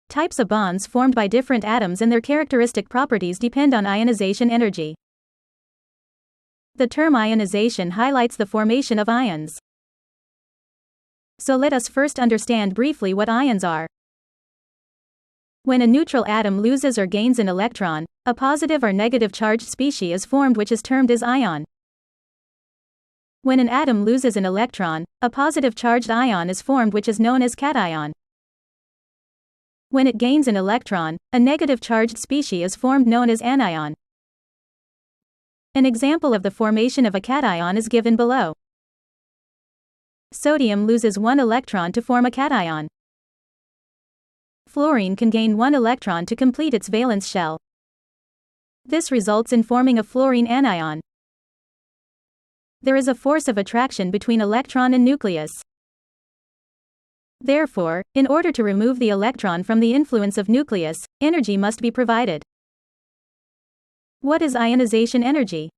Types of bonds formed by different atoms and their characteristic properties depend on ionization energy. The term ionization highlights the formation of ions. So let us first understand briefly what ions are. When a neutral atom loses or gains an electron, a positive or negative charged species is formed which is termed as ion. When an atom loses an electron, a positive charged ion is formed which is known as cation. When it gains an electron, a negative charged species is formed known as anion. An example of the formation of a cation is given below. Sodium loses one electron to form a cation. Fluorine can gain one electron to complete its valence shell. This results in forming a fluorine anion. There is a force of attraction between electron and nucleus. Therefore, in order to remove the electron from the influence of nucleus, energy must be provided. What is ionization energy?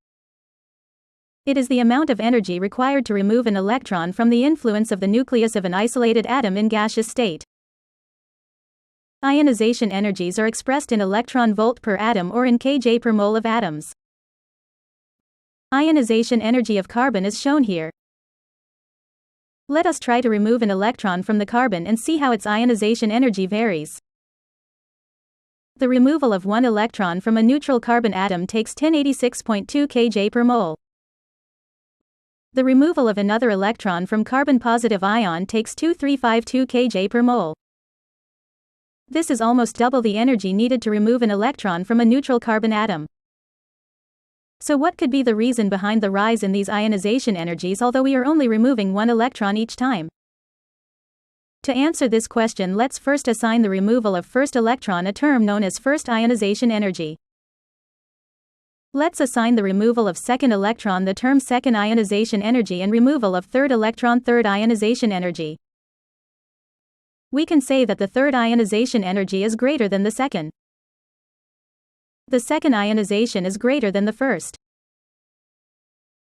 It is the amount of energy required to remove an electron from the influence of the nucleus of an isolated atom in gaseous state. Ionization energies are expressed in electron volt per atom or in kJ per mole of atoms. Ionization energy of carbon is shown here. Let us try to remove an electron from the carbon and see how its ionization energy varies. The removal of one electron from a neutral carbon atom takes 1086.2 kJ per mole. The removal of another electron from carbon-positive ion takes 2352 kJ per mole. This is almost double the energy needed to remove an electron from a neutral carbon atom. So what could be the reason behind the rise in these ionization energies although we are only removing one electron each time? To answer this question, let's first assign the removal of first electron a term known as first ionization energy. Let's assign the removal of second electron the term second ionization energy and removal of third electron third ionization energy. We can say that the third ionization energy is greater than the second. The second ionization is greater than the first.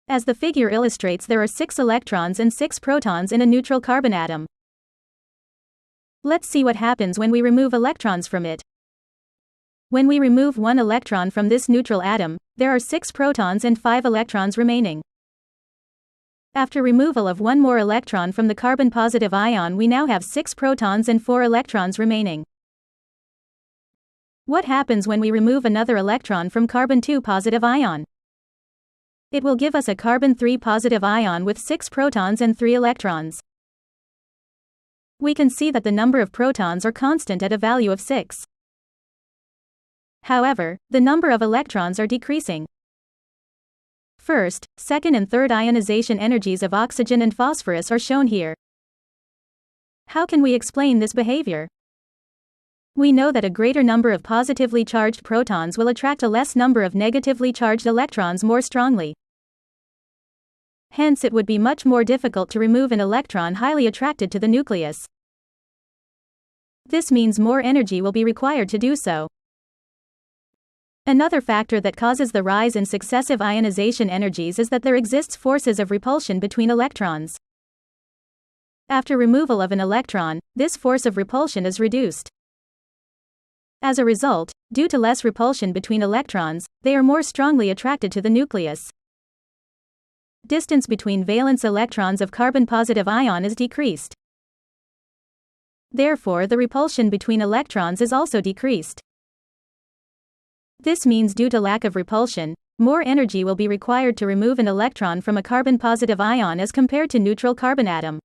As the figure illustrates, there are 6 electrons and 6 protons in a neutral carbon atom. Let's see what happens when we remove electrons from it. When we remove one electron from this neutral atom, there are 6 protons and 5 electrons remaining. After removal of one more electron from the carbon-positive ion, we now have 6 protons and 4 electrons remaining. What happens when we remove another electron from carbon-2 positive ion? It will give us a carbon-3 positive ion with 6 protons and 3 electrons. We can see that the number of protons are constant at a value of 6. However, the number of electrons are decreasing. First, second and third ionization energies of oxygen and phosphorus are shown here. How can we explain this behavior? We know that a greater number of positively charged protons will attract a less number of negatively charged electrons more strongly. Hence, it would be much more difficult to remove an electron highly attracted to the nucleus. This means more energy will be required to do so. Another factor that causes the rise in successive ionization energies is that there exists forces of repulsion between electrons. After removal of an electron, this force of repulsion is reduced. As a result, due to less repulsion between electrons, they are more strongly attracted to the nucleus. Distance between valence electrons of carbon-positive ion is decreased. Therefore, the repulsion between electrons is also decreased. This means due to lack of repulsion, more energy will be required to remove an electron from a carbon-positive ion as compared to neutral carbon atom.